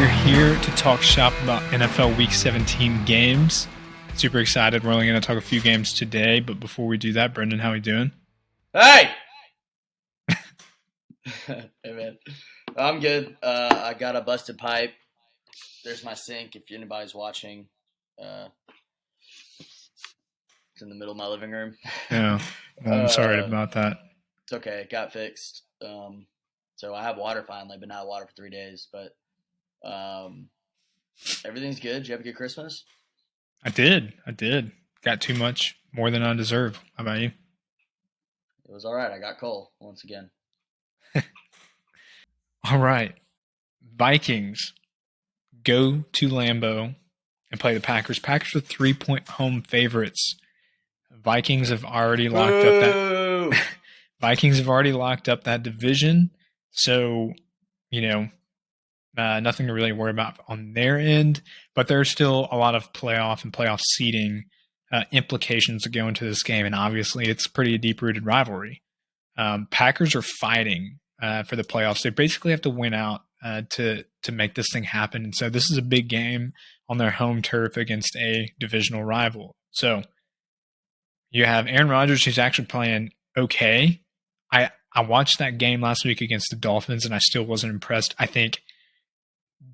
We're here to talk shop about NFL Week 17 games. Super excited. We're only going to talk a few games today, but before we do that, Brendan, how are you doing? Hey! Hey, man. I'm good. I got a busted pipe. There's my sink if anybody's watching. It's in the middle of my living room. Yeah. Well, I'm sorry about that. It's okay. It got fixed. So I have water finally, but not water for 3 days. But everything's good. Did you have a good Christmas? I did. Got too much, more than I deserve. How about you? It was all right. I got coal once again. All right. Vikings go to Lambeau and play the Packers. Packers are 3-point home favorites. Vikings have already locked up that. Vikings have already locked up that division, so nothing to really worry about on their end. But there's still a lot of playoff seeding implications that go into this game, and obviously it's pretty deep-rooted rivalry. Packers are fighting for the playoffs. They basically have to win out to make this thing happen, and so this is a big game on their home turf against a divisional rival. So you have Aaron Rodgers, who's actually playing okay. I watched that game last week against the Dolphins, and I still wasn't impressed. I think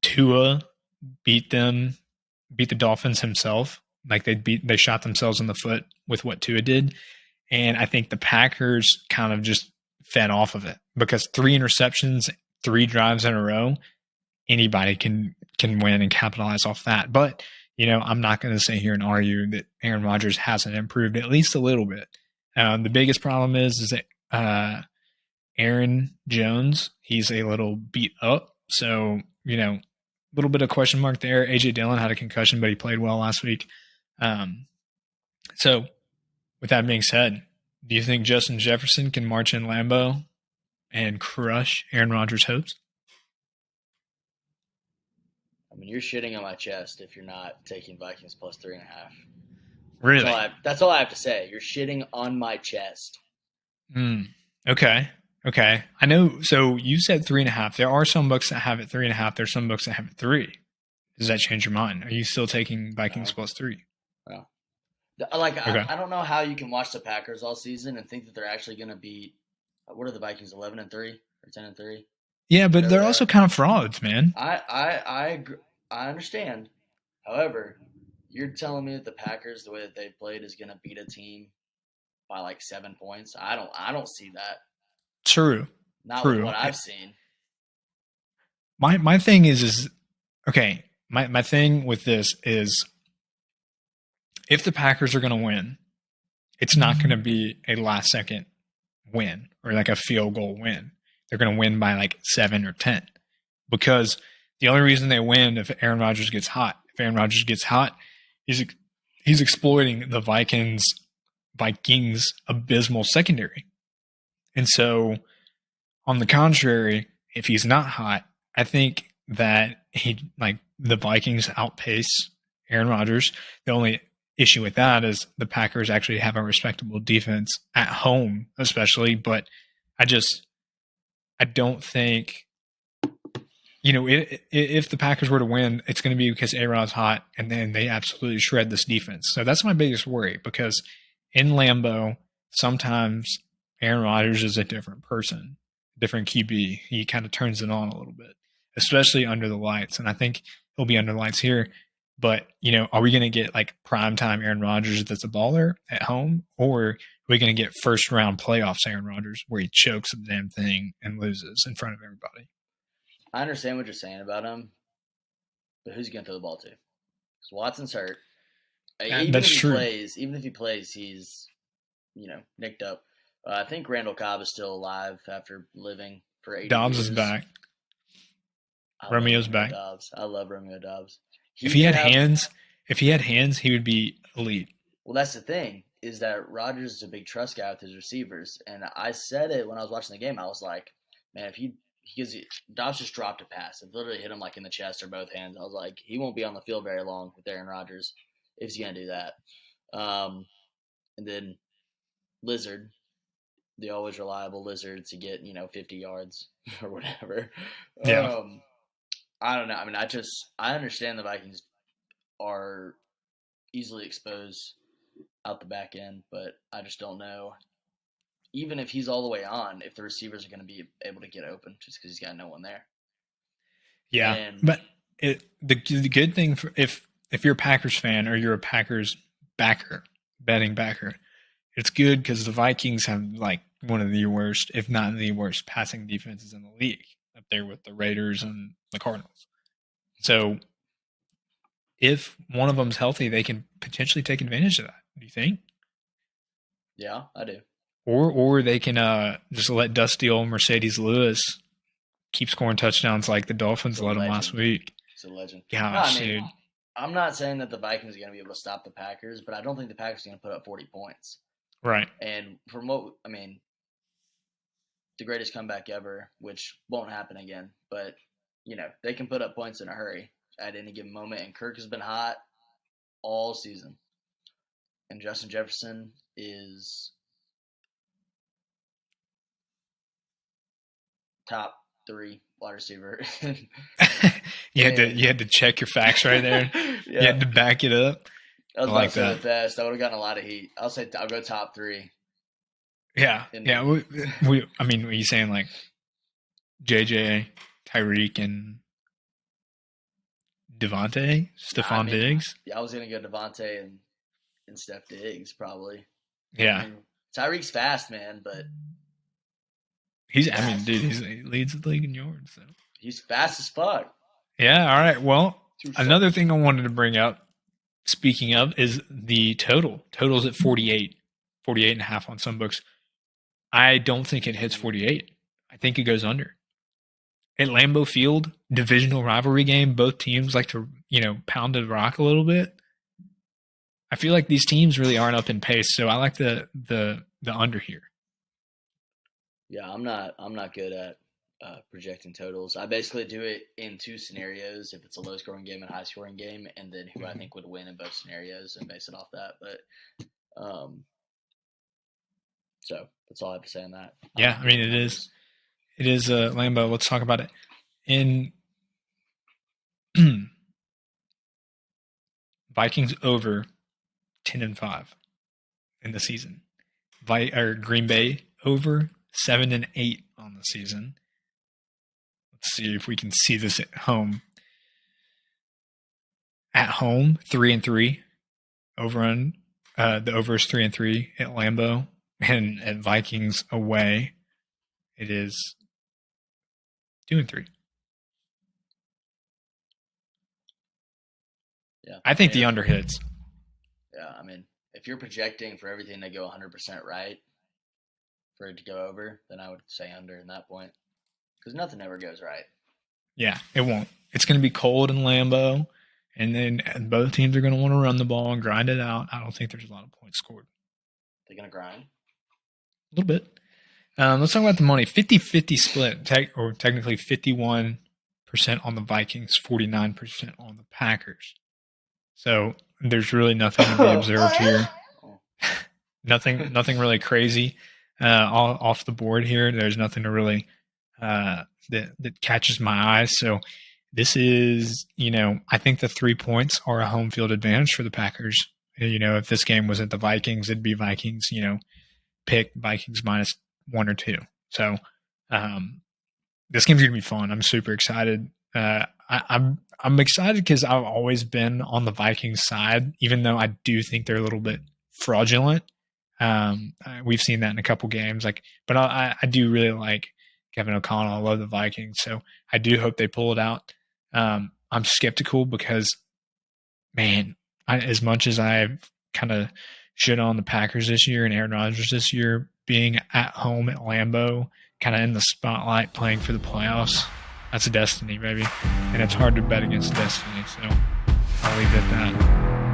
Tua beat the Dolphins himself. Like they shot themselves in the foot with what Tua did. And I think the Packers kind of just fed off of it because 3 interceptions, 3 drives in a row, anybody can win and capitalize off that. But, I'm not going to sit here and argue that Aaron Rodgers hasn't improved at least a little bit. The biggest problem is that Aaron Jones, he's a little beat up. So, a little bit of question mark there. A.J. Dillon had a concussion, but he played well last week. So, with that being said, do you think Justin Jefferson can march in Lambeau and crush Aaron Rodgers' hopes? I mean, you're shitting on my chest if you're not taking Vikings plus 3.5. Really? That's all I have to say. You're shitting on my chest. Okay. I know. So you said 3.5. There are some books that have it 3.5. There's some books that have it 3. Does that change your mind? Are you still taking Vikings plus 3? Well, Okay. I don't know how you can watch the Packers all season and think that they're actually going to beat. What are the Vikings? 11-3 or 10-3? Yeah, but they're also kind of frauds, man. I understand. However, you're telling me that the Packers, the way that they played, is going to beat a team by like 7 points. I don't see that. True. Not with what I've seen. My thing is okay. My thing with this is if the Packers are going to win, it's not going to be a last second win or like a field goal win. They're going to win by like 7 or 10 because the only reason they win if Aaron Rodgers gets hot. If Aaron Rodgers gets hot, he's exploiting the Vikings abysmal secondary. And so, on the contrary, if he's not hot, I think that the Vikings outpace Aaron Rodgers. The only issue with that is the Packers actually have a respectable defense at home, especially. But I don't think, if the Packers were to win, it's going to be because A-Rod's hot, and then they absolutely shred this defense. So that's my biggest worry because in Lambeau, sometimes Aaron Rodgers is a different person, different QB. He kind of turns it on a little bit, especially under the lights. And I think he'll be under lights here. But, are we going to get like primetime Aaron Rodgers that's a baller at home? Or are we going to get first round playoffs Aaron Rodgers where he chokes the damn thing and loses in front of everybody? I understand what you're saying about him, but who's he going to throw the ball to? Because Watson's hurt. That's true. Even if he plays, he's, nicked up. I think Randall Cobb is still alive after living for 8 years. Dobbs is back. Romeo's back. I love Romeo Dobbs. If he had hands, he would be elite. Well, that's the thing, is that Rodgers is a big trust guy with his receivers. And I said it when I was watching the game. I was like, man, Dobbs just dropped a pass. It literally hit him like in the chest or both hands. I was like, he won't be on the field very long with Aaron Rodgers if he's going to do that. And then Lizard, the always reliable Lizard to get, 50 yards or whatever. Yeah. I don't know. I mean, I understand the Vikings are easily exposed out the back end, but I just don't know. Even if he's all the way on, if the receivers are going to be able to get open, just because he's got no one there. Yeah, And but the good thing for if you're a Packers fan or you're a Packers backer, betting backer, it's good because the Vikings have like one of the worst, if not the worst, passing defenses in the league up there with the Raiders and the Cardinals. So if one of them's healthy, they can potentially take advantage of that. Do you think? yeah, I do. Or they can just let dusty old Mercedes Lewis keep scoring touchdowns like the He's Dolphins a let him last legend. week. He's a legend. No, I Gosh, mean, dude. I'm not saying that the Vikings are going to be able to stop the Packers, but I don't think the Packers are going to put up 40 points. Right. And from what I mean, the greatest comeback ever, which won't happen again, but they can put up points in a hurry at any given moment. And Kirk has been hot all season, and Justin Jefferson is top 3 wide receiver. You had to check your facts right there. You Yeah, had to back it up. I was I about to like say that. the best. I would have gotten a lot of heat. I'll go top 3. Yeah, yeah. I mean, were you saying like JJ, Tyreek, and Devontae, I Stephon mean, Diggs? yeah, I was gonna go Devontae and Steph Diggs probably. I Yeah, mean, Tyreek's fast, man, but he's. I mean, fast. dude, he leads the league in yards. So He's fast as fuck. yeah. All right. Well, Too another short. thing I wanted to bring up. Speaking of, is the total. Total's at 48, 48 and a half on some books. I don't think it hits 48. I think it goes under. At Lambeau Field, divisional rivalry game, both teams like to, pound the rock a little bit. I feel like these teams really aren't up in pace, so I like the under here. Yeah, I'm not good at projecting totals. I basically do it in 2 scenarios: if it's a low scoring game and a high scoring game, and then who I think would win in both scenarios, and base it off that. But so that's all I have to say on that. Yeah, I mean it is. It is Lambeau. Let's talk about it. In Vikings over 10-5 in the season. Green Bay over 7-8 on the season. Let's see if we can see this at home. At home, 3-3. Over on the over is 3-3 at Lambeau, and at Vikings away, it is 2-3. Yeah, I think the under hits. Yeah, I mean, if you're projecting for everything to go 100% right for it to go over, then I would say under in that point, because nothing ever goes right. Yeah, it won't. It's going to be cold in Lambeau, and then both teams are going to want to run the ball and grind it out. I don't think there's a lot of points scored. They're gonna grind A little bit. Let's talk about the money. 50-50 split, or technically 51% on the Vikings, 49% on the Packers. So there's really nothing to be observed here. Nothing really crazy off the board here. There's nothing to really that catches my eye. So this is, I think the 3 points are a home field advantage for the Packers. If this game was at the Vikings, it'd be Vikings, pick Vikings minus 1 or 2. So this game's gonna be fun. I'm super excited. I'm excited because I've always been on the Vikings side, even though I do think they're a little bit fraudulent. We've seen that in a couple games. But I do really like Kevin O'Connell. I love the Vikings, so I do hope they pull it out. I'm skeptical because, man, as much as I've kind of shit on the Packers this year and Aaron Rodgers this year, being at home at Lambeau, kind of in the spotlight, playing for the playoffs, that's a destiny, baby. And it's hard to bet against destiny, so I'll leave it at that.